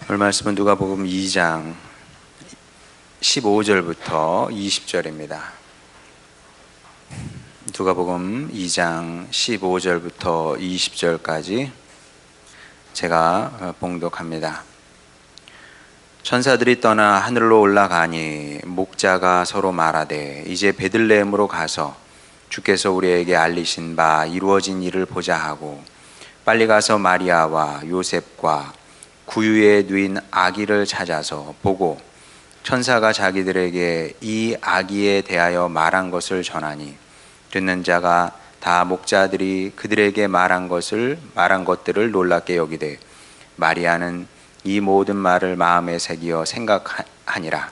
오늘 말씀은 누가복음 2장 15절부터 20절입니다. 누가복음 2장 15절부터 20절까지 제가 봉독합니다. 천사들이 떠나 하늘로 올라가니 목자가 서로 말하되 이제 베들레헴으로 가서 주께서 우리에게 알리신 바 이루어진 일을 보자 하고 빨리 가서 마리아와 요셉과 구유에 누인 아기를 찾아서 보고 천사가 자기들에게 이 아기에 대하여 말한 것을 전하니 듣는 자가 다 목자들이 그들에게 말한 것들을 놀랍게 여기되 마리아는 이 모든 말을 마음에 새기어 생각하니라.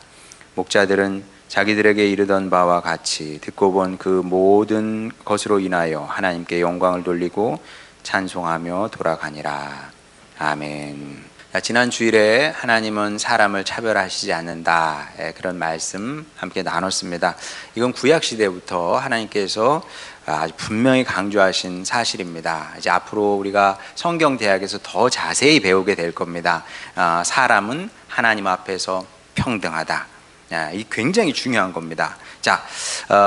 목자들은 자기들에게 이르던 바와 같이 듣고 본 그 모든 것으로 인하여 하나님께 영광을 돌리고 찬송하며 돌아가니라. 아멘. 지난 주일에 하나님은 사람을 차별하시지 않는다, 그런 말씀 함께 나눴습니다. 이건 구약 시대부터 하나님께서 아주 분명히 강조하신 사실입니다. 이제 앞으로 우리가 성경 대학에서 더 자세히 배우게 될 겁니다. 사람은 하나님 앞에서 평등하다. 이 굉장히 중요한 겁니다. 자,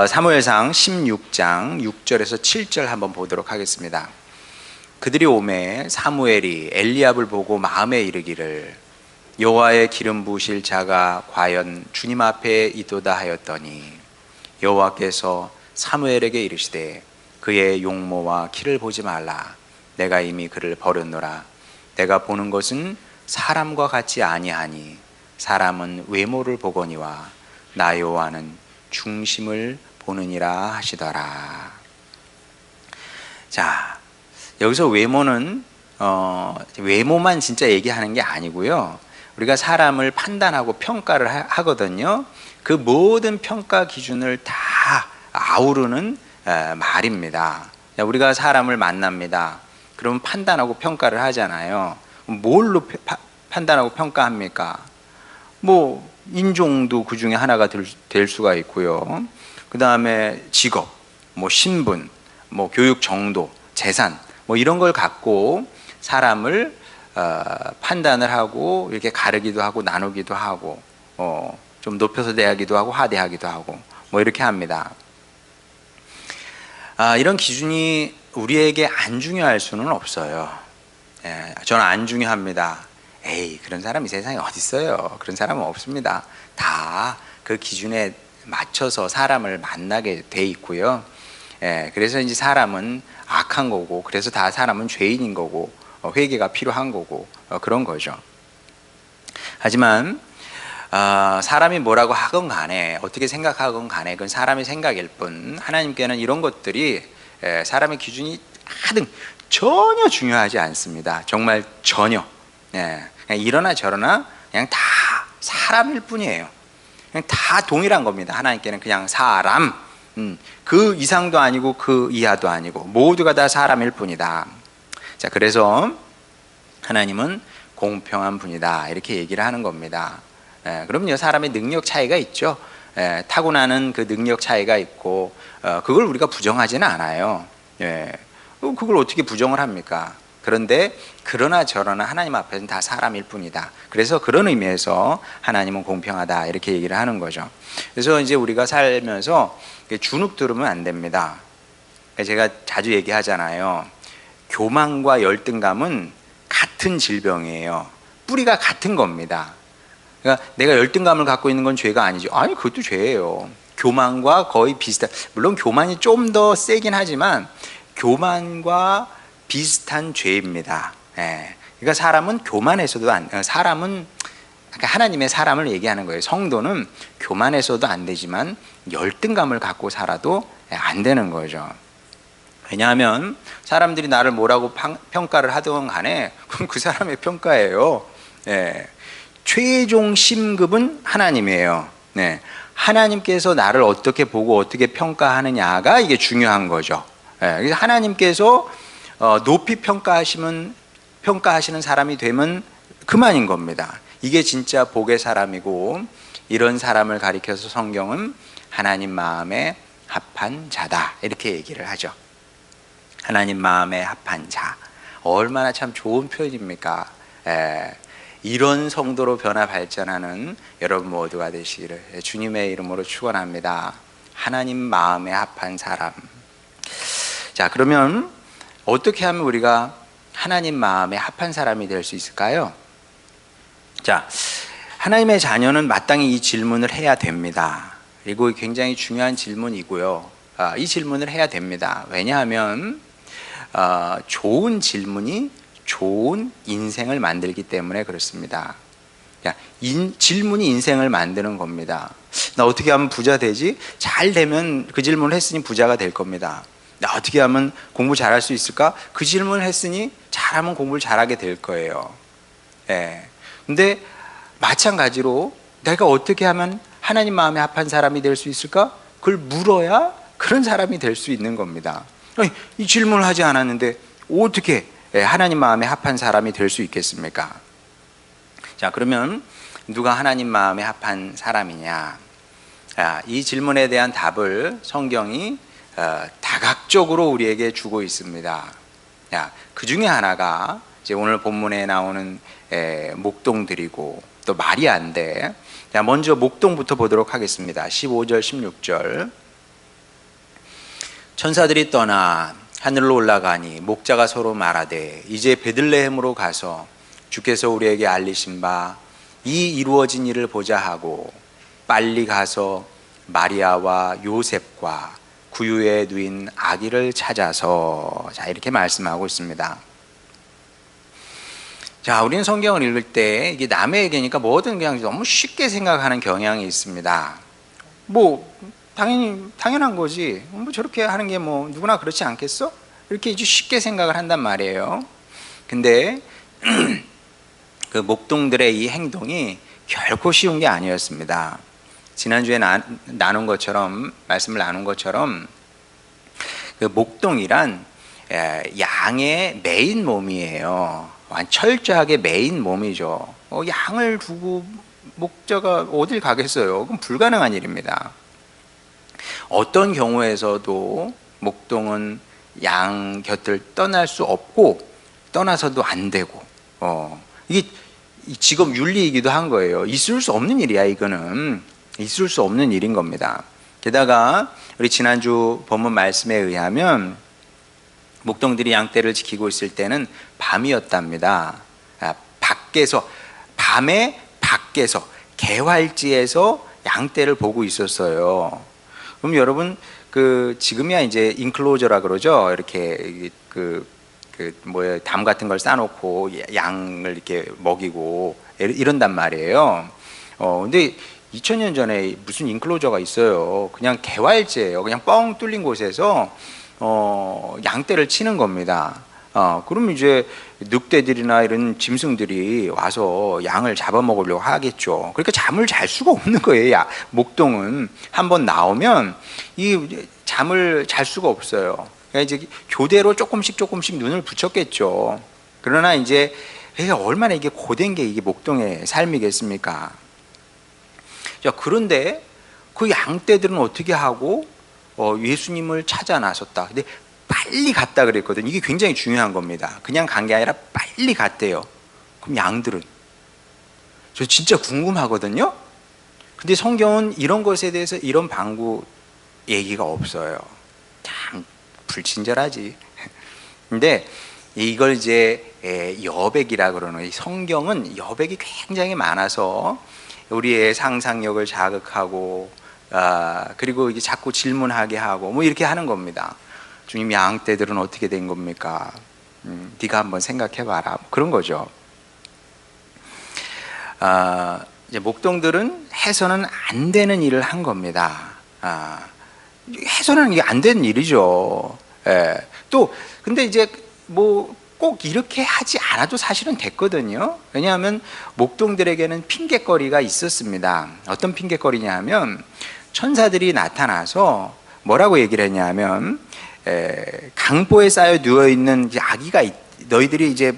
사무엘상 16장 6절에서 7절 한번 보도록 하겠습니다. 그들이 오매 사무엘이 엘리압을 보고 마음에 이르기를 여호와의 기름 부으실 자가 과연 주님 앞에 있도다 하였더니 여호와께서 사무엘에게 이르시되 그의 용모와 키를 보지 말라. 내가 이미 그를 버렸노라. 내가 보는 것은 사람과 같지 아니하니 사람은 외모를 보거니와 나 여호와는 중심을 보느니라 하시더라. 자, 여기서 외모는 외모만 진짜 얘기하는 게 아니고요. 우리가 사람을 판단하고 평가를 하거든요. 그 모든 평가 기준을 다 아우르는 말입니다. 우리가 사람을 만납니다. 그러면 판단하고 평가를 하잖아요. 뭘로 판단하고 평가합니까? 뭐 인종도 그 중에 하나가 될 수가 있고요. 그 다음에 직업, 뭐 신분, 뭐 교육 정도, 재산, 뭐 이런 걸 갖고 사람을 판단을 하고 이렇게 가르기도 하고 나누기도 하고 좀 높여서 대하기도 하고 하대하기도 하고 뭐 이렇게 합니다. 이런 기준이 우리에게 안 중요할 수는 없어요. 저는 안 중요합니다. 에이, 그런 사람이 세상에 어디 있어요. 그런 사람은 없습니다. 다 그 기준에 맞춰서 사람을 만나게 돼 있고요. 그래서 이제 사람은 악한 거고, 그래서 다 사람은 죄인인 거고, 회개가 필요한 거고, 그런 거죠. 하지만 사람이 뭐라고 하건 간에, 어떻게 생각하건 간에 그건 사람의 생각일 뿐, 하나님께는 이런 것들이 사람의 기준이 하등 전혀 중요하지 않습니다. 정말 전혀. 그냥 이러나 저러나 그냥 다 사람일 뿐이에요. 그냥 다 동일한 겁니다. 하나님께는 그냥 사람, 그 이상도 아니고 그 이하도 아니고 모두가 다 사람일 뿐이다. 자, 그래서 하나님은 공평한 분이다, 이렇게 얘기를 하는 겁니다. 그럼요, 사람의 능력 차이가 있죠. 타고나는 그 능력 차이가 있고 그걸 우리가 부정하지는 않아요. 그걸 어떻게 부정을 합니까? 그런데 그러나 저러나 하나님 앞에서는 다 사람일 뿐이다. 그래서 그런 의미에서 하나님은 공평하다, 이렇게 얘기를 하는 거죠. 그래서 이제 우리가 살면서 주눅 들으면 안 됩니다. 제가 자주 얘기하잖아요. 교만과 열등감은 같은 질병이에요. 뿌리가 같은 겁니다. 그러니까 내가 열등감을 갖고 있는 건 죄가 아니죠. 아니, 그것도 죄예요. 교만과 거의 비슷한, 물론 교만이 좀 더 세긴 하지만 교만과 비슷한 죄입니다. 그러니까 사람은 교만해서도 사람은 하나님의 사람을 얘기하는 거예요. 성도는 교만해서도 안 되지만 열등감을 갖고 살아도 안 되는 거죠. 왜냐하면 사람들이 나를 뭐라고 평가를 하든 간에 그건 그 사람의 평가예요. 최종 심급은 하나님이에요. 하나님께서 나를 어떻게 보고 어떻게 평가하느냐가 이게 중요한 거죠. 그래서 하나님께서 높이 평가하시는 사람이 되면 그만인 겁니다. 이게 진짜 복의 사람이고, 이런 사람을 가리켜서 성경은 하나님 마음에 합한 자다, 이렇게 얘기를 하죠. 하나님 마음에 합한 자, 얼마나 참 좋은 표현입니까? 이런 성도로 변화 발전하는 여러분 모두가 되시기를 주님의 이름으로 축원합니다. 하나님 마음에 합한 사람. 자, 그러면 어떻게 하면 우리가 하나님 마음에 합한 사람이 될 수 있을까요? 자, 하나님의 자녀는 마땅히 이 질문을 해야 됩니다. 그리고 굉장히 중요한 질문이고요. 이 질문을 해야 됩니다. 왜냐하면 좋은 질문이 좋은 인생을 만들기 때문에 그렇습니다. 질문이 인생을 만드는 겁니다. 나 어떻게 하면 부자 되지? 잘 되면 그 질문을 했으니 부자가 될 겁니다. 나 어떻게 하면 공부 잘할 수 있을까? 그 질문을 했으니 잘하면 공부를 잘하게 될 거예요. 예. 근데 마찬가지로 내가 어떻게 하면 하나님 마음에 합한 사람이 될 수 있을까? 그걸 물어야 그런 사람이 될 수 있는 겁니다. 아니, 이 질문을 하지 않았는데 어떻게 하나님 마음에 합한 사람이 될 수 있겠습니까? 자, 그러면 누가 하나님 마음에 합한 사람이냐? 이 질문에 대한 답을 성경이 다각적으로 우리에게 주고 있습니다. 그 중에 하나가 이제 오늘 본문에 나오는 목동들이고 또 마리아인데, 먼저 목동부터 보도록 하겠습니다. 15절 16절. 천사들이 떠나 하늘로 올라가니 목자가 서로 말하되 이제 베들레헴으로 가서 주께서 우리에게 알리신 바 이 이루어진 일을 보자 하고 빨리 가서 마리아와 요셉과 구유에 누인 아기를 찾아서, 자, 이렇게 말씀하고 있습니다. 자, 우리는 성경을 읽을 때 이게 남의 얘기니까 뭐든 그냥 너무 쉽게 생각하는 경향이 있습니다. 뭐 당연한 거지. 뭐 저렇게 하는 게 뭐 누구나 그렇지 않겠어? 이렇게 이제 쉽게 생각을 한단 말이에요. 근데 그 목동들의 이 행동이 결코 쉬운 게 아니었습니다. 지난주에 나눈 것처럼, 말씀을 나눈 것처럼, 그 목동이란 양의 메인 몸이에요. 철저하게 메인 몸이죠. 양을 두고 목자가 어딜 가겠어요? 그건 불가능한 일입니다. 어떤 경우에서도 목동은 양 곁을 떠날 수 없고 떠나서도 안 되고, 이게 직업 윤리이기도 한 거예요. 있을 수 없는 일이야. 이거는 있을 수 없는 일인 겁니다. 게다가 우리 지난주 본문 말씀에 의하면 목동들이 양떼를 지키고 있을 때는 밤이었답니다. 밤에 밖에서 개활지에서 양떼를 보고 있었어요. 그럼 여러분, 지금이야 이제 인클로저라 그러죠. 이렇게 담 같은 걸 쌓아놓고 양을 이렇게 먹이고 이런단 말이에요. 근데 2000년 전에 무슨 인클로저가 있어요. 그냥 개활지예요. 그냥 뻥 뚫린 곳에서 양떼를 치는 겁니다. 그럼 이제 늑대들이나 이런 짐승들이 와서 양을 잡아먹으려고 하겠죠. 그러니까 잠을 잘 수가 없는 거예요. 목동은 한번 나오면 이 잠을 잘 수가 없어요. 그러니까 이제 교대로 조금씩 눈을 붙였겠죠. 그러나 이제 얼마나 이게 고된 게 이게 목동의 삶이겠습니까? 자, 그런데 그 양떼들은 어떻게 하고 예수님을 찾아 나섰다. 근데 빨리 갔다 그랬거든요. 이게 굉장히 중요한 겁니다. 그냥 간 게 아니라 빨리 갔대요. 그럼 양들은? 저 진짜 궁금하거든요. 근데 성경은 이런 것에 대해서 이런 방구 얘기가 없어요. 참 불친절하지. 근데 이걸 이제 여백이라 그러는, 성경은 여백이 굉장히 많아서 우리의 상상력을 자극하고, 그리고 이게 자꾸 질문하게 하고 뭐 이렇게 하는 겁니다. 주님, 양떼들은 어떻게 된 겁니까? 네가 한번 생각해봐라. 뭐 그런 거죠. 이제 목동들은 해서는 안 되는 일을 한 겁니다. 해서는 이게 안 되는 일이죠. 또 근데 이제 뭐 꼭 이렇게 하지 않아도 사실은 됐거든요. 왜냐하면 목동들에게는 핑곗거리가 있었습니다. 어떤 핑곗거리냐 하면, 천사들이 나타나서 뭐라고 얘기를 했냐면, 강보에 쌓여 누워있는 아기가 너희들이 이제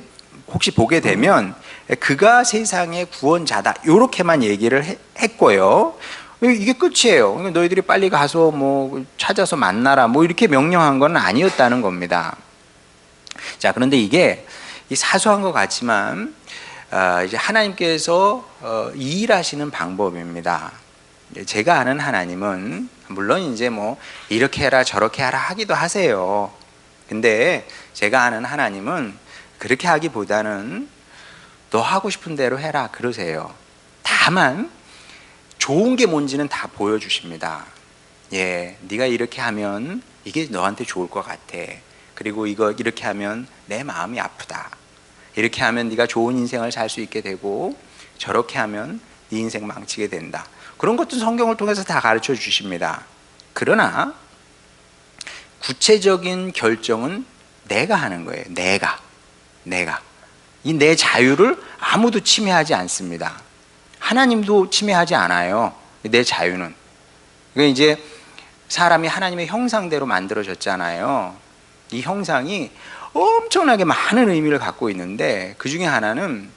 혹시 보게 되면 그가 세상의 구원자다, 이렇게만 얘기를 했고요. 이게 끝이에요. 너희들이 빨리 가서 뭐 찾아서 만나라, 뭐 이렇게 명령한 건 아니었다는 겁니다. 자, 그런데 이게 사소한 것 같지만 이제 하나님께서 일하시는 방법입니다. 제가 아는 하나님은 물론 이제 뭐 이렇게 해라 저렇게 하라 하기도 하세요. 근데 제가 아는 하나님은 그렇게 하기보다는 너 하고 싶은 대로 해라 그러세요. 다만 좋은 게 뭔지는 다 보여주십니다. 예, 네가 이렇게 하면 이게 너한테 좋을 것 같아. 그리고 이거 이렇게 하면 내 마음이 아프다. 이렇게 하면 네가 좋은 인생을 살 수 있게 되고 저렇게 하면 네 인생 망치게 된다. 그런 것도 성경을 통해서 다 가르쳐 주십니다. 그러나 구체적인 결정은 내가 하는 거예요. 내가 이 내 자유를 아무도 침해하지 않습니다. 하나님도 침해하지 않아요. 내 자유는. 그러니까 이제 사람이 하나님의 형상대로 만들어졌잖아요. 이 형상이 엄청나게 많은 의미를 갖고 있는데 그 중에 하나는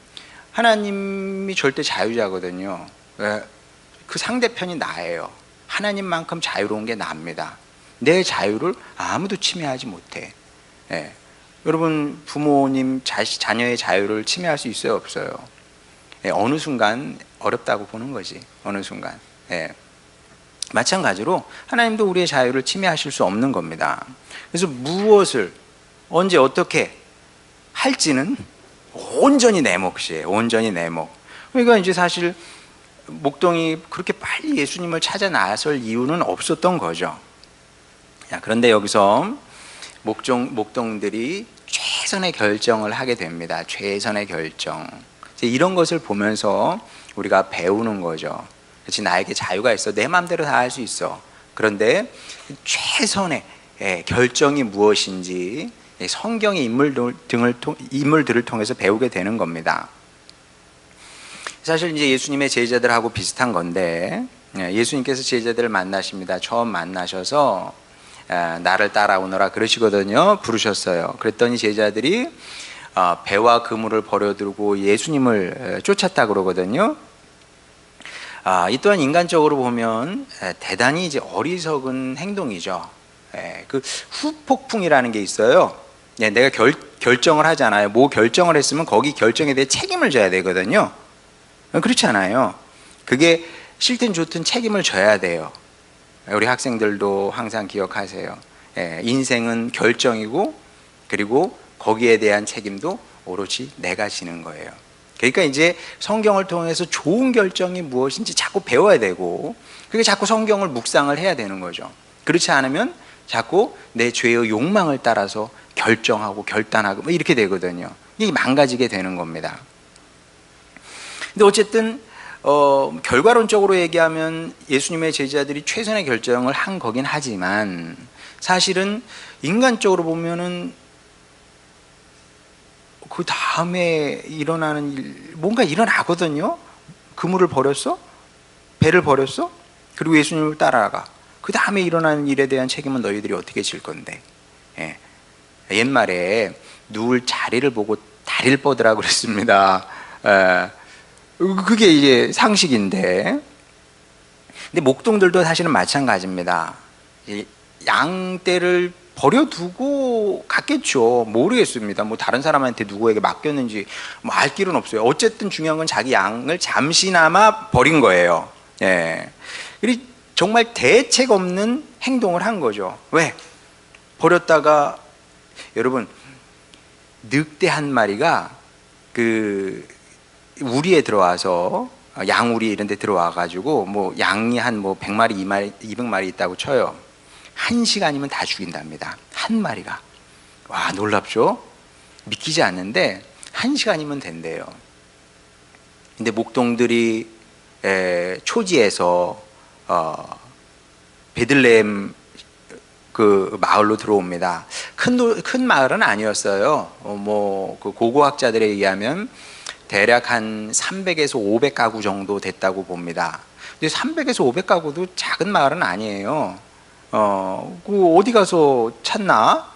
하나님이 절대 자유자거든요. 그 상대편이 나예요. 하나님만큼 자유로운 게 납니다. 내 자유를 아무도 침해하지 못해. 예. 여러분 부모님 자녀의 자유를 침해할 수 있어요, 없어요? 예, 어느 순간 어렵다고 보는 거지. 어느 순간. 예. 마찬가지로 하나님도 우리의 자유를 침해하실 수 없는 겁니다. 그래서 무엇을 언제 어떻게 할지는 온전히 내 몫이에요. 온전히 내 몫. 그러니까 이제 사실 목동이 그렇게 빨리 예수님을 찾아 나설 이유는 없었던 거죠. 그런데 여기서 목동들이 최선의 결정을 하게 됩니다. 최선의 결정. 이런 것을 보면서 우리가 배우는 거죠. 그렇지, 나에게 자유가 있어. 내 마음대로 다 할 수 있어. 그런데 최선의 결정이 무엇인지 성경의 인물들을 통해서 배우게 되는 겁니다. 사실 이제 예수님의 제자들하고 비슷한 건데, 예수님께서 제자들을 만나십니다. 처음 만나셔서 나를 따라오너라 그러시거든요. 부르셨어요. 그랬더니 제자들이 배와 그물을 버려두고 예수님을 쫓았다 그러거든요. 이 또한 인간적으로 보면 대단히 이제 어리석은 행동이죠. 그 후폭풍이라는 게 있어요. 내가 결정을 하잖아요. 뭐 결정을 했으면 거기 결정에 대해 책임을 져야 되거든요. 그렇지 않아요. 그게 싫든 좋든 책임을 져야 돼요. 우리 학생들도 항상 기억하세요. 인생은 결정이고 그리고 거기에 대한 책임도 오롯이 내가 지는 거예요. 그러니까 이제 성경을 통해서 좋은 결정이 무엇인지 자꾸 배워야 되고 그게 자꾸 성경을 묵상을 해야 되는 거죠. 그렇지 않으면 자꾸 내 죄의 욕망을 따라서 결정하고 결단하고 뭐 이렇게 되거든요. 이게 망가지게 되는 겁니다. 근데 어쨌든 결과론적으로 얘기하면 예수님의 제자들이 최선의 결정을 한 거긴 하지만 사실은 인간적으로 보면은 그 다음에 일어나는 일, 뭔가 일어나거든요. 그물을 버렸어? 배를 버렸어? 그리고 예수님을 따라가. 그 다음에 일어나는 일에 대한 책임은 너희들이 어떻게 질 건데? 옛말에 누울 자리를 보고 다리를 뻗으라 그랬습니다. 그게 이제 상식인데, 근데 목동들도 사실은 마찬가지입니다. 양떼를 버려두고 갔겠죠. 모르겠습니다. 뭐 다른 사람한테 누구에게 맡겼는지 뭐 알 길은 없어요. 어쨌든 중요한 건 자기 양을 잠시나마 버린 거예요. 그리고 정말 대책 없는 행동을 한 거죠. 왜? 버렸다가 여러분 늑대 한 마리가 그 우리에 들어와서 양우리 이런 데 들어와 가지고 뭐 양이 한 뭐 100마리 200마리 있다고 쳐요. 1시간이면 다 죽인답니다. 한 마리가. 와, 놀랍죠? 믿기지 않는데 1시간이면 된대요. 근데 목동들이 초지에서 베들레헴 그 마을로 들어옵니다. 큰 마을은 아니었어요. 그 고고학자들에 의하면 대략 한 300에서 500가구 정도 됐다고 봅니다. 근데 300에서 500가구도 작은 마을은 아니에요. 그 어디 가서 찾나?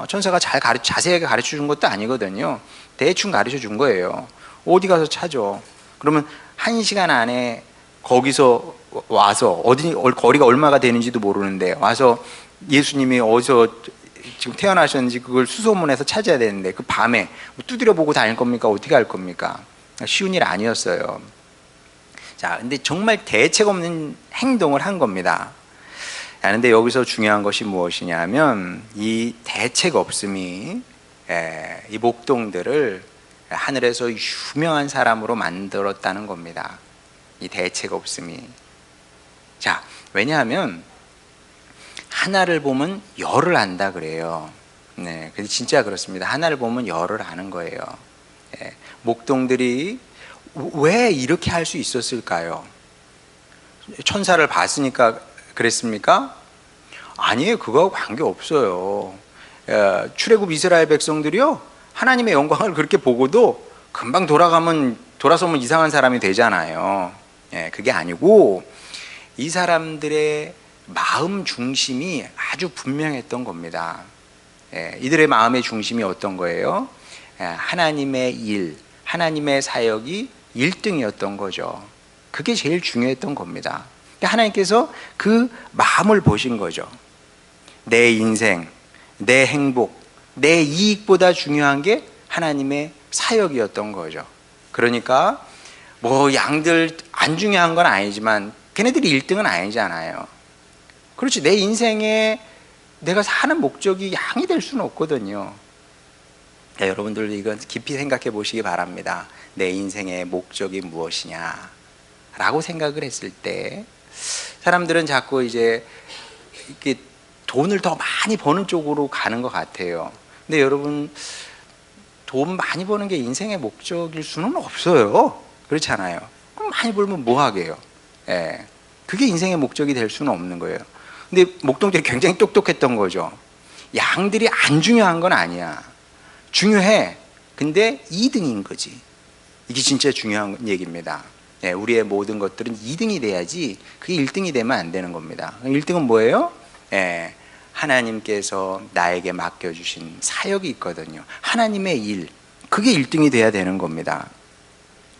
천사가 자세하게 가르쳐 준 것도 아니거든요. 대충 가르쳐 준 거예요. 어디 가서 찾아? 그러면 1시간 안에 거기서 와서 거리가 얼마가 되는지도 모르는데 와서 예수님이 어디서 지금 태어나셨는지 그걸 수소문해서 찾아야 되는데 그 밤에 두드려 보고 다닐 겁니까? 어떻게 할 겁니까? 쉬운 일 아니었어요. 자, 근데 정말 대책 없는 행동을 한 겁니다. 자, 근데 여기서 중요한 것이 무엇이냐면 이 대책 없음이 이 목동들을 하늘에서 유명한 사람으로 만들었다는 겁니다. 이 대책 없음이. 자, 왜냐하면 하나를 보면 열을 안다 그래요. 네, 근데 진짜 그렇습니다. 하나를 보면 열을 아는 거예요. 목동들이 왜 이렇게 할 수 있었을까요? 천사를 봤으니까 그랬습니까? 아니에요. 그거하고 관계없어요. 출애굽 이스라엘 백성들이요, 하나님의 영광을 그렇게 보고도 금방 돌아서면 이상한 사람이 되잖아요. 그게 아니고 이 사람들의 마음 중심이 아주 분명했던 겁니다. 이들의 마음의 중심이 어떤 거예요? 하나님의 일, 하나님의 사역이 1등이었던 거죠. 그게 제일 중요했던 겁니다. 하나님께서 그 마음을 보신 거죠. 내 인생, 내 행복, 내 이익보다 중요한 게 하나님의 사역이었던 거죠. 그러니까 뭐 양들 안 중요한 건 아니지만 걔네들이 1등은 아니잖아요. 그렇지, 내 인생에 내가 사는 목적이 양이 될 수는 없거든요. 여러분들 이건 깊이 생각해 보시기 바랍니다. 내 인생의 목적이 무엇이냐 라고 생각을 했을 때 사람들은 자꾸 이제 이렇게 돈을 더 많이 버는 쪽으로 가는 것 같아요. 근데 여러분, 돈 많이 버는 게 인생의 목적일 수는 없어요. 그렇잖아요. 그럼 많이 벌면 뭐 하게요? 그게 인생의 목적이 될 수는 없는 거예요. 근데 목동들이 굉장히 똑똑했던 거죠. 양들이 안 중요한 건 아니야. 중요해. 근데 2등인 거지. 이게 진짜 중요한 얘기입니다. 우리의 모든 것들은 2등이 돼야지 그게 1등이 되면 안 되는 겁니다. 1등은 뭐예요? 하나님께서 나에게 맡겨주신 사역이 있거든요. 하나님의 일, 그게 1등이 돼야 되는 겁니다.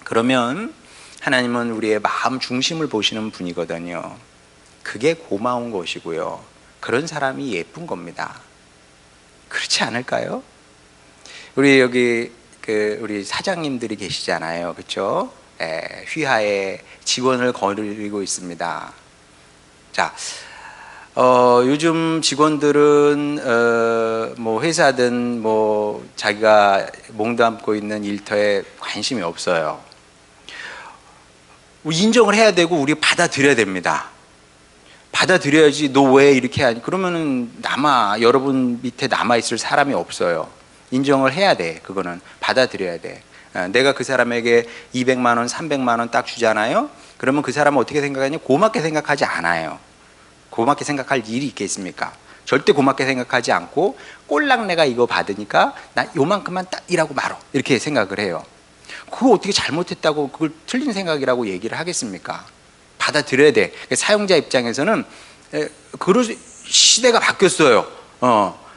그러면 하나님은 우리의 마음 중심을 보시는 분이거든요. 그게 고마운 것이고요. 그런 사람이 예쁜 겁니다. 그렇지 않을까요? 우리 여기 우리 사장님들이 계시잖아요. 그렇죠? 휘하에 직원을 거느리고 있습니다. 자, 요즘 직원들은 뭐 회사든 뭐 자기가 몸담고 있는 일터에 관심이 없어요. 인정을 해야 되고 우리 받아들여야 됩니다. 받아들여야지. 너 왜 이렇게 하니? 그러면은 여러분 밑에 남아 있을 사람이 없어요. 인정을 해야 돼. 그거는 받아들여야 돼. 내가 그 사람에게 200만 원, 300만 원 딱 주잖아요. 그러면 그 사람은 어떻게 생각하냐? 고맙게 생각하지 않아요. 고맙게 생각할 일이 있겠습니까? 절대 고맙게 생각하지 않고 꼴랑 내가 이거 받으니까 나 요만큼만 딱 일하고 말어, 이렇게 생각을 해요. 그거 어떻게 잘못했다고 그걸 틀린 생각이라고 얘기를 하겠습니까? 받아들여야 돼. 사용자 입장에서는 시대가 바뀌었어요.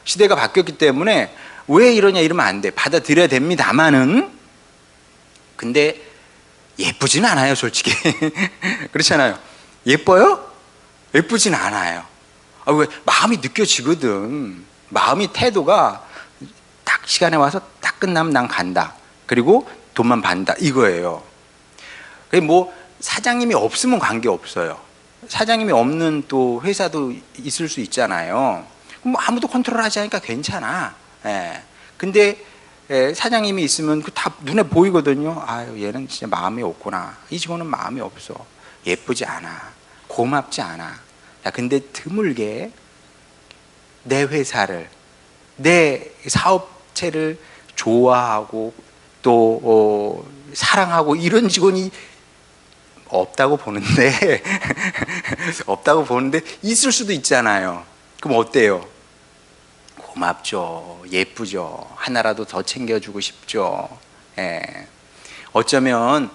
시대가 바뀌었기 때문에 왜 이러냐 이러면 안 돼. 받아들여야 됩니다만은, 근데 예쁘진 않아요, 솔직히. 그렇잖아요. 예뻐요? 예쁘진 않아요. 왜? 마음이 느껴지거든. 마음이, 태도가 딱 시간에 와서 딱 끝나면 난 간다. 그리고 돈만 받는다. 이거예요. 뭐 사장님이 없으면 관계없어요. 사장님이 없는 또 회사도 있을 수 있잖아요. 뭐 아무도 컨트롤하지 않으니까 괜찮아. 근데 사장님이 있으면 그 다 눈에 보이거든요. 아유, 얘는 진짜 마음이 없구나. 이 직원은 마음이 없어. 예쁘지 않아. 고맙지 않아. 근데 드물게 내 회사를, 내 사업체를 좋아하고 또 사랑하고 이런 직원이 없다고 보는데 없다고 보는데 있을 수도 있잖아요. 그럼 어때요? 고맙죠. 예쁘죠. 하나라도 더 챙겨주고 싶죠. 어쩌면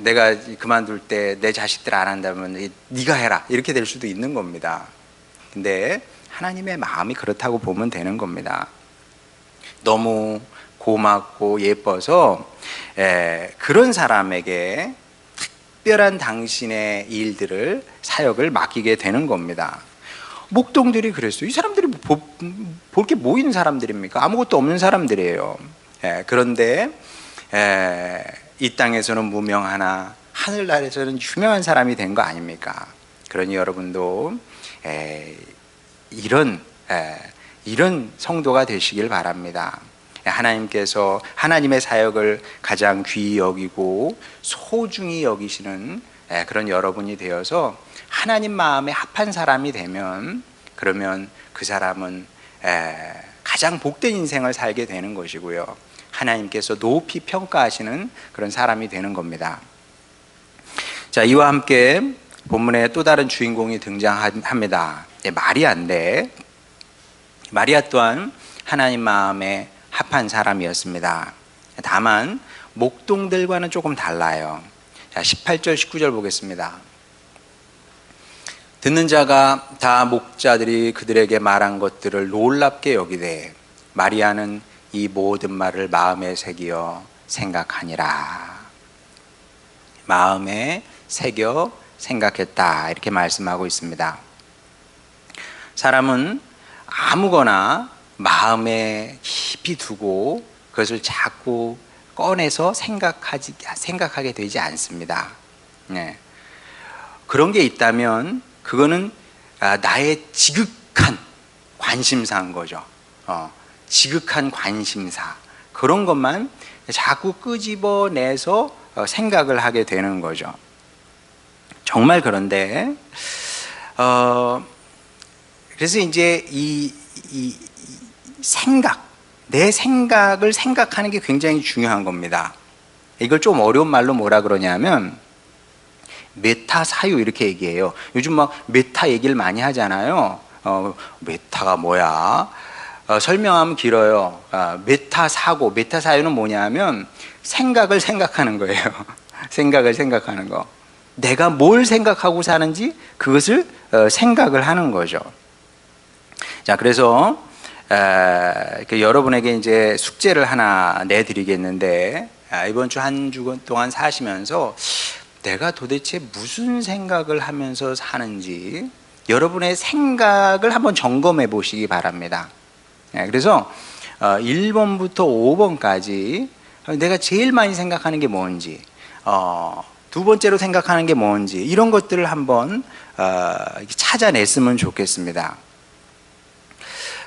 내가 그만둘 때 내 자식들 안 한다면 네가 해라, 이렇게 될 수도 있는 겁니다. 근데 하나님의 마음이 그렇다고 보면 되는 겁니다. 너무 고맙고 예뻐서 그런 사람에게 특별한 당신의 일들을, 사역을 맡기게 되는 겁니다. 목동들이 그랬어요. 이 사람들이 볼 게 뭐 있는 사람들입니까? 아무것도 없는 사람들이에요. 그런데 이 땅에서는 무명하나 하늘나라에서는 유명한 사람이 된 거 아닙니까? 그러니 여러분도 이런 성도가 되시길 바랍니다. 하나님께서 하나님의 사역을 가장 귀히 여기고 소중히 여기시는 그런 여러분이 되어서 하나님 마음에 합한 사람이 되면, 그러면 그 사람은 가장 복된 인생을 살게 되는 것이고요, 하나님께서 높이 평가하시는 그런 사람이 되는 겁니다. 자, 이와 함께 본문에 또 다른 주인공이 등장합니다. 마리아인데, 마리아 또한 하나님 마음에 합한 사람이었습니다. 다만 목동들과는 조금 달라요. 자, 18절 19절 보겠습니다. 듣는 자가 다 목자들이 그들에게 말한 것들을 놀랍게 여기되 마리아는 이 모든 말을 마음에 새기어 생각하니라. 마음에 새겨 생각했다, 이렇게 말씀하고 있습니다. 사람은 아무거나 마음에 깊이 두고 그것을 자꾸 꺼내서 생각하게 되지 않습니다. 네. 그런 게 있다면 그거는 나의 지극한 관심사인 거죠. 지극한 관심사, 그런 것만 자꾸 끄집어내서 생각을 하게 되는 거죠. 정말 그런데 그래서 이제 이 내 생각을 생각하는 게 굉장히 중요한 겁니다. 이걸 좀 어려운 말로 뭐라 그러냐면 메타 사유, 이렇게 얘기해요. 요즘 막 메타 얘기를 많이 하잖아요. 메타가 뭐야? 설명하면 길어요. 메타 사고, 메타 사유는 뭐냐면 생각을 생각하는 거예요. 생각을 생각하는 거. 내가 뭘 생각하고 사는지 그것을 생각을 하는 거죠. 자, 그래서 여러분에게 이제 숙제를 하나 내드리겠는데, 이번 주 한 주 동안 사시면서 내가 도대체 무슨 생각을 하면서 사는지 여러분의 생각을 한번 점검해 보시기 바랍니다. 그래서 1번부터 5번까지 내가 제일 많이 생각하는 게 뭔지, 두 번째로 생각하는 게 뭔지, 이런 것들을 한번 찾아냈으면 좋겠습니다.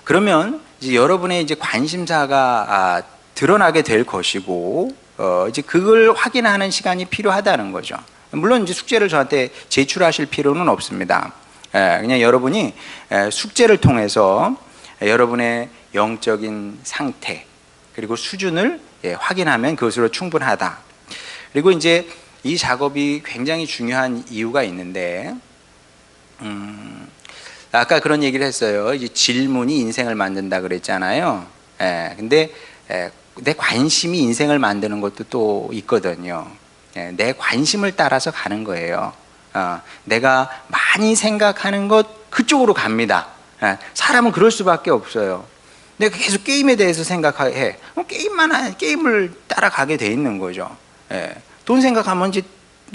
그러면 이제 여러분의 이제 관심사가 드러나게 될 것이고, 이제 그걸 확인하는 시간이 필요하다는 거죠. 물론 이제 숙제를 저한테 제출하실 필요는 없습니다. 그냥 여러분이 숙제를 통해서 여러분의 영적인 상태 그리고 수준을 확인하면 그것으로 충분하다. 그리고 이제 이 작업이 굉장히 중요한 이유가 있는데, 아까 그런 얘기를 했어요. 이제 질문이 인생을 만든다 그랬잖아요. 근데 내 관심이 인생을 만드는 것도 또 있거든요. 내 관심을 따라서 가는 거예요. 내가 많이 생각하는 것 그쪽으로 갑니다. 사람은 그럴 수밖에 없어요. 내가 계속 게임에 대해서 생각해. 게임을 따라가게 돼 있는 거죠. 돈 생각하면 이제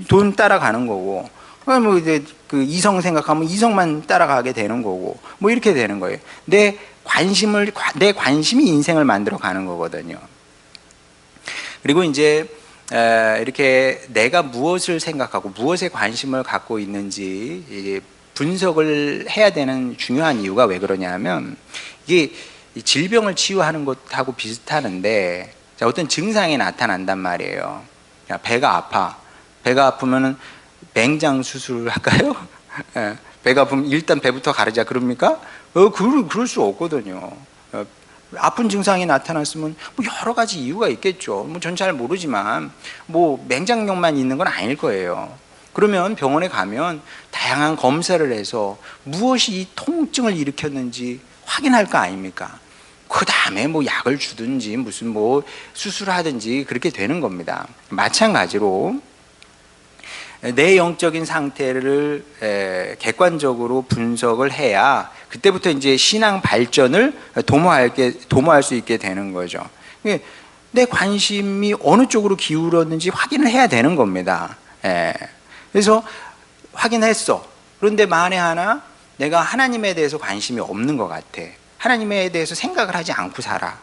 돈 따라가는 거고, 뭐 이제 그 이성 생각하면 이성만 따라가게 되는 거고, 뭐 이렇게 되는 거예요. 내 관심이 인생을 만들어 가는 거거든요. 그리고 이제 이렇게 내가 무엇을 생각하고 무엇에 관심을 갖고 있는지 이제 분석을 해야 되는 중요한 이유가 왜 그러냐면, 이게 질병을 치유하는 것하고 비슷하는데, 어떤 증상이 나타난단 말이에요. 배가 아파. 배가 아프면은 맹장 수술을 할까요? 배가 아프면 일단 배부터 가르자 그럽니까? 그럴 수 없거든요. 아픈 증상이 나타났으면 뭐 여러 가지 이유가 있겠죠. 뭐 전 잘 모르지만 뭐 맹장염만 있는 건 아닐 거예요. 그러면 병원에 가면 다양한 검사를 해서 무엇이 이 통증을 일으켰는지 확인할 거 아닙니까? 그 다음에 뭐 약을 주든지 무슨 뭐 수술을 하든지 그렇게 되는 겁니다. 마찬가지로 내 영적인 상태를 객관적으로 분석을 해야 그때부터 이제 신앙 발전을 도모할 수 있게 되는 거죠. 내 관심이 어느 쪽으로 기울었는지 확인을 해야 되는 겁니다. 그래서 확인했어. 그런데 만에 하나 내가 하나님에 대해서 관심이 없는 것 같아. 하나님에 대해서 생각을 하지 않고 살아.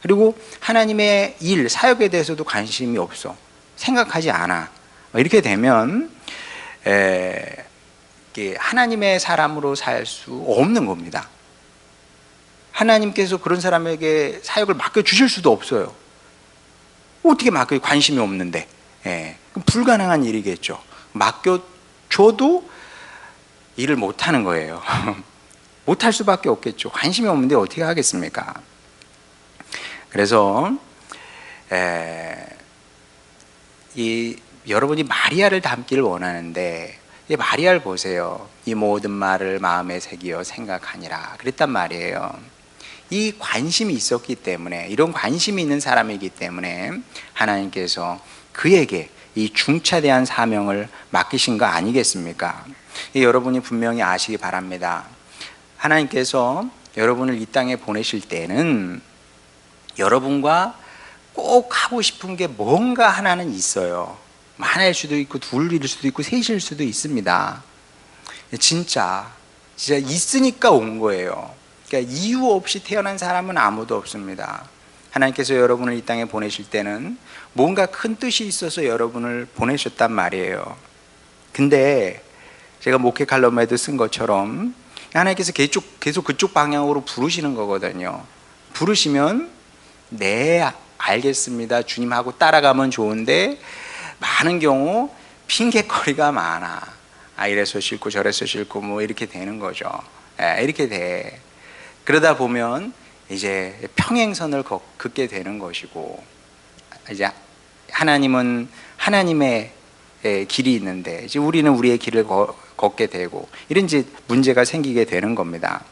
그리고 하나님의 일, 사역에 대해서도 관심이 없어. 생각하지 않아. 이렇게 되면 하나님의 사람으로 살 수 없는 겁니다. 하나님께서 그런 사람에게 사역을 맡겨주실 수도 없어요. 어떻게 맡겨? 관심이 없는데. 그럼 불가능한 일이겠죠. 맡겨줘도 일을 못하는 거예요. 못할 수밖에 없겠죠. 관심이 없는데 어떻게 하겠습니까? 그래서 여러분이 마리아를 닮기를 원하는데, 마리아를 보세요. 이 모든 말을 마음에 새기어 생각하니라 그랬단 말이에요. 이 관심이 있었기 때문에, 이런 관심이 있는 사람이기 때문에 하나님께서 그에게 이 중차대한 사명을 맡기신 거 아니겠습니까? 여러분이 분명히 아시기 바랍니다. 하나님께서 여러분을 이 땅에 보내실 때는 여러분과 꼭 하고 싶은 게 뭔가 하나는 있어요. 하나일 수도 있고 둘일 수도 있고 셋일 수도 있습니다. 진짜 있으니까 온 거예요. 그러니까 이유 없이 태어난 사람은 아무도 없습니다. 하나님께서 여러분을 이 땅에 보내실 때는 뭔가 큰 뜻이 있어서 여러분을 보내셨단 말이에요. 근데 제가 목회 칼럼에도 쓴 것처럼 하나님께서 계속 그쪽 방향으로 부르시는 거거든요. 부르시면 네 알겠습니다 주님하고 따라가면 좋은데, 많은 경우 핑계거리가 많아. 이래서 싫고 저래서 싫고 뭐 이렇게 되는 거죠. 이렇게 돼. 그러다 보면 이제 평행선을 걷게 되는 것이고, 이제 하나님은 하나님의 길이 있는데 이제 우리는 우리의 길을 걷게 되고, 이런 이제 문제가 생기게 되는 겁니다.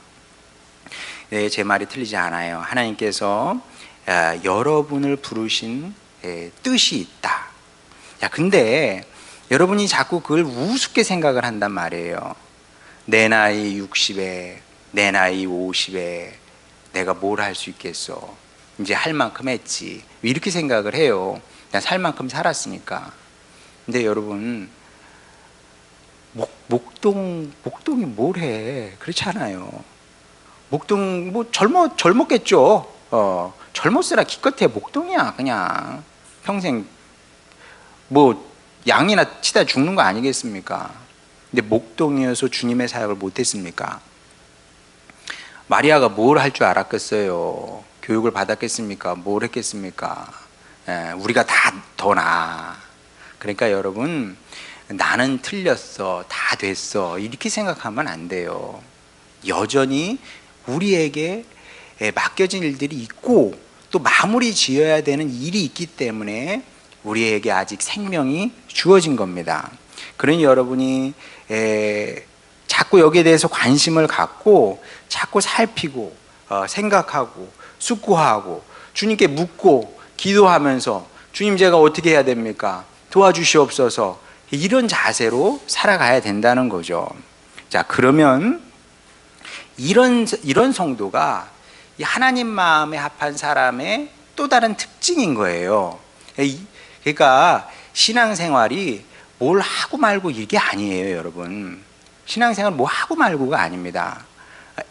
제 말이 틀리지 않아요. 하나님께서 여러분을 부르신 뜻이 있다. 근데 여러분이 자꾸 그걸 우습게 생각을 한단 말이에요. 내 나이 60에, 내 나이 50에 내가 뭘 할 수 있겠어. 이제 할 만큼 했지. 이렇게 생각을 해요. 그냥 살 만큼 살았으니까. 근데 여러분, 목동이 뭘 해? 그렇잖아요. 목동 뭐 젊었겠죠. 젊었으라 기껏해 목동이야. 그냥 평생 뭐 양이나 치다 죽는 거 아니겠습니까? 근데 목동이어서 주님의 사역을 못했습니까? 마리아가 뭘 할 줄 알았겠어요? 교육을 받았겠습니까? 뭘 했겠습니까? 우리가 다 더 나아. 그러니까 여러분, 나는 틀렸어, 다 됐어, 이렇게 생각하면 안 돼요. 여전히 우리에게 맡겨진 일들이 있고 또 마무리 지어야 되는 일이 있기 때문에 우리에게 아직 생명이 주어진 겁니다. 그러니 여러분이 자꾸 여기에 대해서 관심을 갖고 자꾸 살피고 생각하고 숙고하고 주님께 묻고 기도하면서, 주님 제가 어떻게 해야 됩니까? 도와주시옵소서. 이런 자세로 살아가야 된다는 거죠. 자, 그러면 이런 성도가 하나님 마음에 합한 사람의 또 다른 특징인 거예요. 그러니까 신앙생활이 뭘 하고 말고 이게 아니에요, 여러분. 신앙생활 뭐 하고 말고가 아닙니다.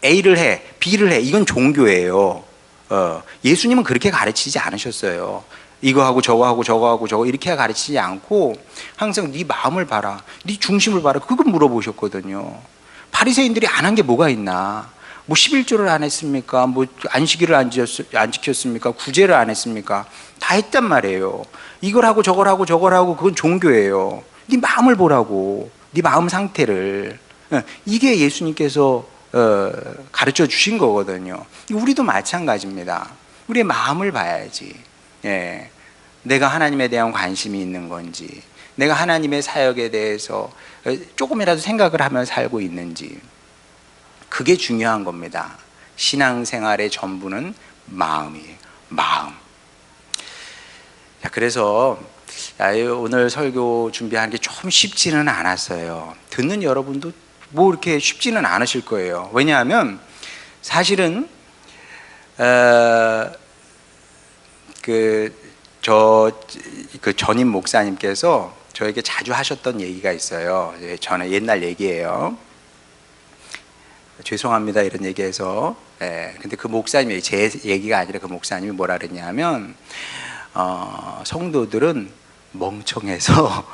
A를 해, B를 해, 이건 종교예요. 예수님은 그렇게 가르치지 않으셨어요. 이거 하고 저거 하고 저거 하고 저거 이렇게 가르치지 않고 항상 네 마음을 봐라, 네 중심을 봐라, 그걸 물어보셨거든요. 바리새인들이 안 한 게 뭐가 있나? 뭐 11조를 안 했습니까? 뭐 안식일을 안 지켰습니까? 구제를 안 했습니까? 다 했단 말이에요. 이걸 하고 저걸 하고 저걸 하고 그건 종교예요. 네 마음을 보라고, 네 마음 상태를. 이게 예수님께서 가르쳐 주신 거거든요. 우리도 마찬가지입니다. 우리의 마음을 봐야지. 내가 하나님에 대한 관심이 있는 건지, 내가 하나님의 사역에 대해서 조금이라도 생각을 하며 살고 있는지, 그게 중요한 겁니다. 신앙생활의 전부는 마음이에요. 마음. 자, 그래서 오늘 설교 준비하는 게 좀 쉽지는 않았어요. 듣는 여러분도 뭐 이렇게 쉽지는 않으실 거예요. 왜냐하면 사실은 전임 목사님께서 저에게 자주 하셨던 얘기가 있어요. 저는 옛날 얘기예요. 죄송합니다 이런 얘기해서. 근데 그 목사님이, 제 얘기가 아니라 그 목사님이 뭐라 그랬냐면, 성도들은 멍청해서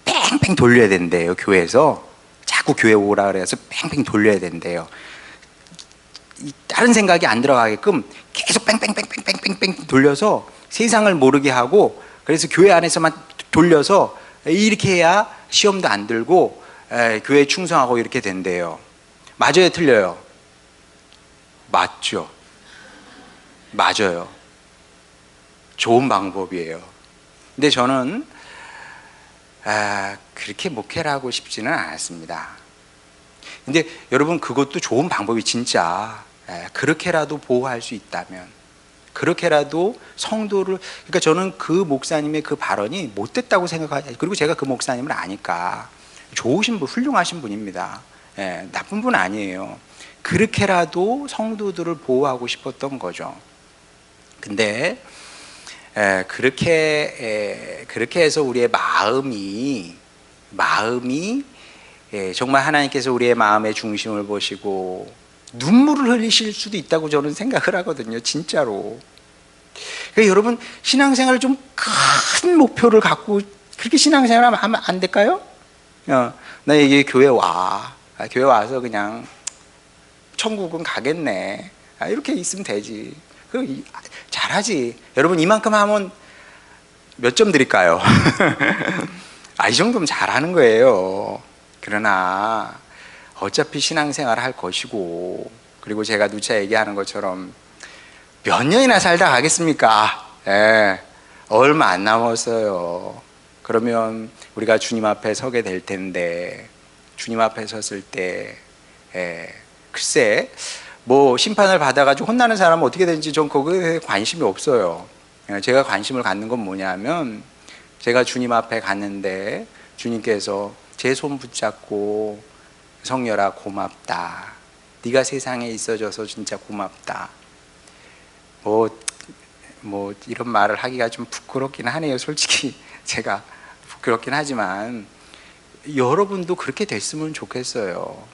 뺑뺑 돌려야 된대요. 교회에서 자꾸 교회 오라 그래서 뺑뺑 돌려야 된대요. 다른 생각이 안 들어가게끔 계속 뺑뺑뺑뺑뺑뺑뺑 돌려서 세상을 모르게 하고, 그래서 교회 안에서만 돌려서 이렇게 해야 시험도 안 들고 교회에 충성하고 이렇게 된대요. 맞아요, 틀려요? 맞죠. 맞아요. 좋은 방법이에요. 근데 저는 그렇게 목회를 하고 싶지는 않았습니다. 근데 여러분, 그것도 좋은 방법이 진짜 그렇게라도 보호할 수 있다면, 그렇게라도 성도를, 그러니까 저는 그 목사님의 그 발언이 못됐다고 생각하지, 그리고 제가 그 목사님을 아니까 좋으신 분, 훌륭하신 분입니다. 나쁜 분 아니에요. 그렇게라도 성도들을 보호하고 싶었던 거죠. 근데 그렇게 해서 우리의 마음이 정말 하나님께서 우리의 마음의 중심을 보시고 눈물을 흘리실 수도 있다고 저는 생각을 하거든요. 진짜로. 그러니까 여러분, 신앙생활을 좀 큰 목표를 갖고 그렇게 신앙생활 하면 안 될까요? 나 이게 교회 교회 와서 그냥 천국은 가겠네, 이렇게 있으면 되지. 잘하지. 여러분, 이만큼 하면 몇 점 드릴까요? 이 정도면 잘하는 거예요. 그러나 어차피 신앙생활 할 것이고, 그리고 제가 누차 얘기하는 것처럼 몇 년이나 살다 가겠습니까? 얼마 안 남았어요. 그러면 우리가 주님 앞에 서게 될 텐데, 주님 앞에 섰을 때 글쎄 뭐 심판을 받아가지고 혼나는 사람은 어떻게 되는지 전 거기에 관심이 없어요. 제가 관심을 갖는 건 뭐냐면, 제가 주님 앞에 갔는데 주님께서 제 손 붙잡고 성렬아 고맙다, 네가 세상에 있어줘서 진짜 고맙다, 뭐 이런 말을 하기가 좀 부끄럽긴 하네요. 솔직히 제가 부끄럽긴 하지만 여러분도 그렇게 됐으면 좋겠어요.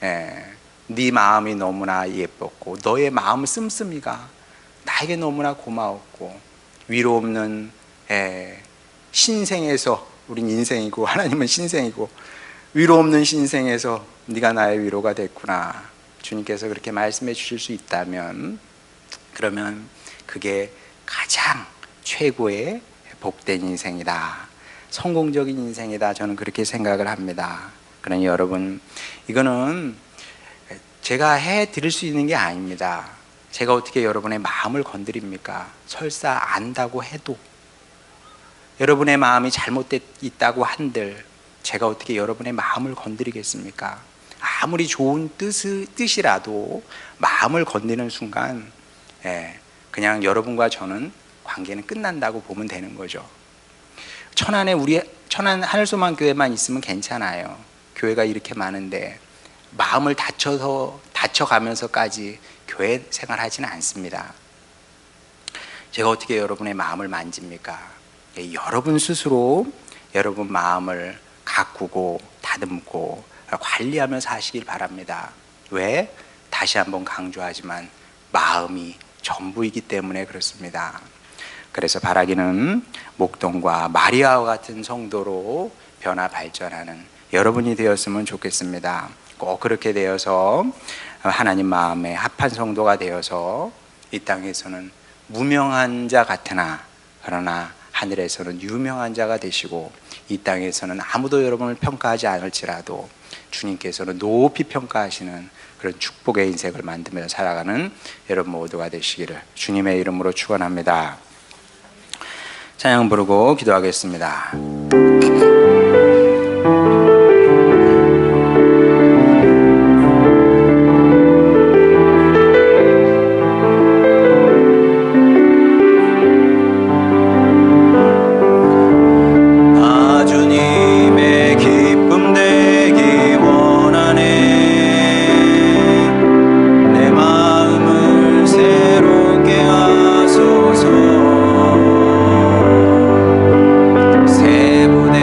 네 마음이 너무나 예뻤고 너의 마음 씀씀이가 나에게 너무나 고마웠고, 위로 없는 신생에서, 우린 인생이고 하나님은 신생이고, 위로 없는 신생에서 네가 나의 위로가 됐구나. 주님께서 그렇게 말씀해 주실 수 있다면, 그러면 그게 가장 최고의 복된 인생이다, 성공적인 인생이다, 저는 그렇게 생각을 합니다. 그러니 여러분, 이거는 제가 해드릴 수 있는 게 아닙니다. 제가 어떻게 여러분의 마음을 건드립니까? 설사 안다고 해도, 여러분의 마음이 잘못되어 있다고 한들 제가 어떻게 여러분의 마음을 건드리겠습니까? 아무리 좋은 뜻이라도 마음을 건드리는 순간 그냥 여러분과 저는 관계는 끝난다고 보면 되는 거죠. 천안에 천안 하늘소망 교회만 있으면 괜찮아요. 교회가 이렇게 많은데 마음을 다쳐가면서까지 교회 생활하지는 않습니다. 제가 어떻게 여러분의 마음을 만집니까? 여러분 스스로 여러분 마음을 가꾸고 다듬고 관리하며 사시길 바랍니다. 왜? 다시 한번 강조하지만 마음이 전부이기 때문에 그렇습니다. 그래서 바라기는 목동과 마리아와 같은 성도로 변화 발전하는 여러분이 되었으면 좋겠습니다. 꼭 그렇게 되어서 하나님 마음에 합한 성도가 되어서 이 땅에서는 무명한 자 같으나 그러나 하늘에서는 유명한 자가 되시고, 이 땅에서는 아무도 여러분을 평가하지 않을지라도 주님께서는 높이 평가하시는 그런 축복의 인생을 만들며 살아가는 여러분 모두가 되시기를 주님의 이름으로 축원합니다. 찬양 부르고 기도하겠습니다. 세부대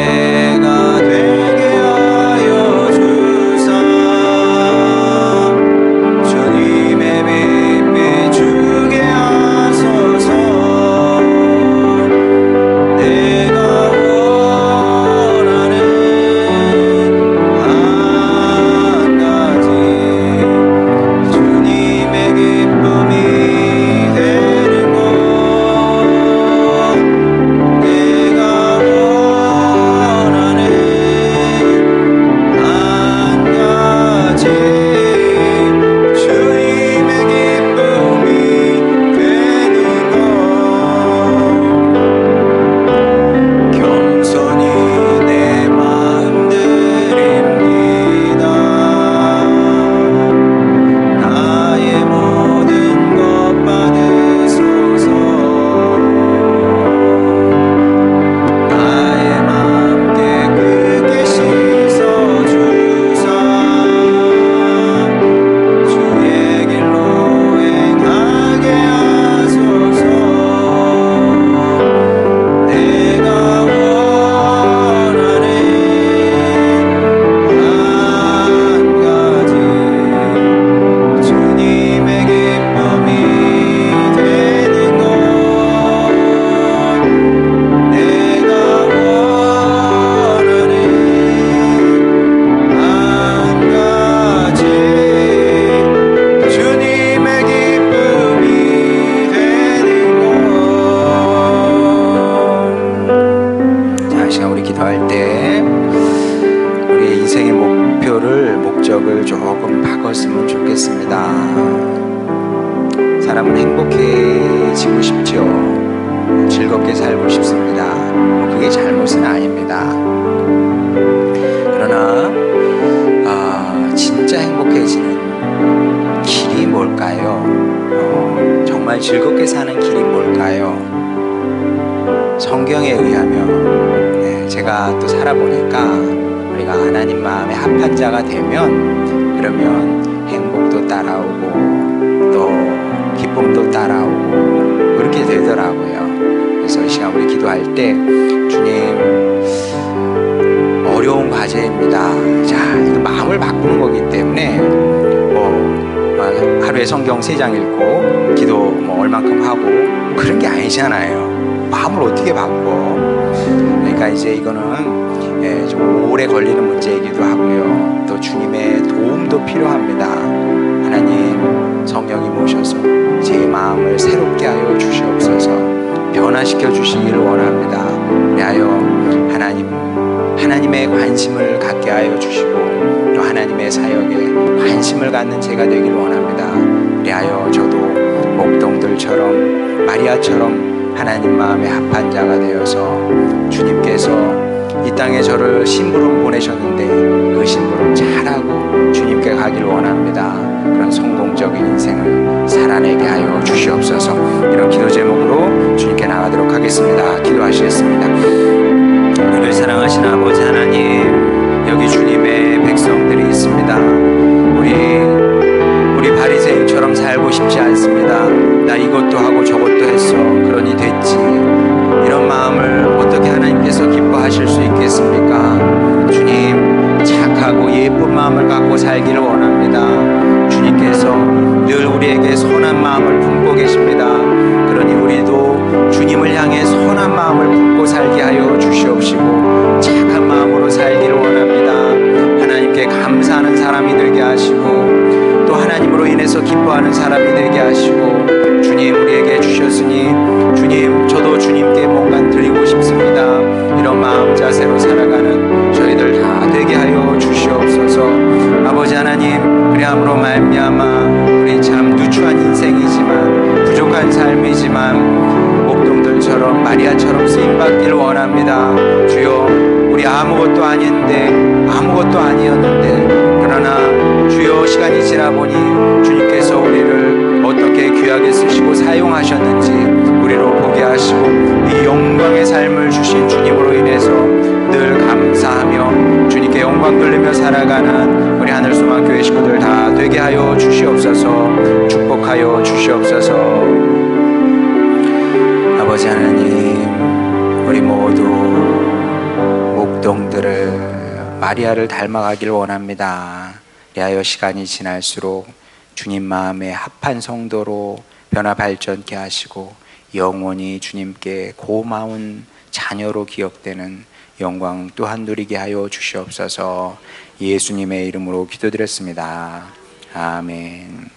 때문에 우리의 인생의 목적을 조금 바꿨으면 좋겠습니다. 사람은 행복해지고 싶죠. 즐겁게 살고 싶습니다. 그게 잘못은 아닙니다. 그러나 진짜 행복해지는 길이 뭘까요? 정말 즐겁게 사는 길이 뭘까요? 성경에 의하면 제가 또 살아보니까 우리가 하나님 마음에 합한 자가 되면 그러면 행복도 따라오고 또 기쁨도 따라오고 그렇게 되더라고요. 그래서 이 시간 우리 기도할 때 주님 어려운 과제입니다. 자, 이거 마음을 바꾸는 거기 때문에 하루에 성경 3장 읽고 기도 얼만큼 하고 그런 게 아니잖아요. 마음을 어떻게 바꿔? 그러니까 이제 이거는 좀 오래 걸리는 문제이기도 하고요. 또 주님의 도움도 필요합니다. 하나님 성령이 모셔서 제 마음을 새롭게 하여 주시옵소서. 변화시켜 주시기를 원합니다. 그리하여 하나님의 관심을 갖게 하여 주시고 또 하나님의 사역에 관심을 갖는 제가 되기를 원합니다. 그리하여 저도 목동들처럼 마리아처럼 하나님 마음에 합한 자가 되어서 주님께서 이 땅에 저를 심부름 보내셨는데 그 심부름 잘하고 주님께 가기를 원합니다. 그런 성공적인 인생을 살아내게 하여 주시옵소서. 이런 기도 제목으로 주님께 나가도록 하겠습니다. 기도하시겠습니다. 우리를 사랑하시는 아버지 하나님, 여기 주님의 백성들이 있습니다. 우리 바리새인처럼 살고 싶지 않습니다. 나 이것도 하고 저것도 했어. 그러니 됐지. 이런 마음을 어떻게 하나님께서 기뻐하실 수 있겠습니까? 주님, 착하고 예쁜 마음을 갖고 살기를 원합니다. 주님께서 늘 우리에게 선한 마음을 품고 계십니다. 그러니 우리도 주님을 향해 선한 마음을 품고 살게 하여 주시옵시고 착한 마음으로 살기를 원합니다. 하나님께 감사하는 사람이 되게 하시고 또 하나님으로 인해서 기뻐하는 사람이 되게 하시고 주님 우리에게 주셨으니 주님 저도 주님께 뭔가 드리고 싶습니다. 이런 마음 자세로 살아가는 저희들 다 되게 하여 주시옵소서. 아버지 하나님, 그리함으로 말미암아 우리 참 누추한 인생이지만 부족한 삶이지만 목동들처럼 마리아처럼 쓰임받기를 원합니다. 주여, 우리 아무것도 아닌데 아무것도 아니었는데 그러나 주여 시간이 지나보니 주님께서 우리를 어떻게 귀하게 쓰시고 사용하셨는지 우리로 보게 하시고 이 영광의 삶을 주신 주님으로 인해서 늘 감사하며 주님께 영광 돌리며 살아가는 우리 하늘소망교회 식구들 다 되게 하여 주시옵소서. 축복하여 주시옵소서. 아버지 하나님, 우리 모두 목동들을 마리아를 닮아가길 원합니다. 그리하여 시간이 지날수록 주님 마음에 합한 성도로 변화 발전케 하시고 영원히 주님께 고마운 자녀로 기억되는 영광 또한 누리게 하여 주시옵소서. 예수님의 이름으로 기도드렸습니다. 아멘.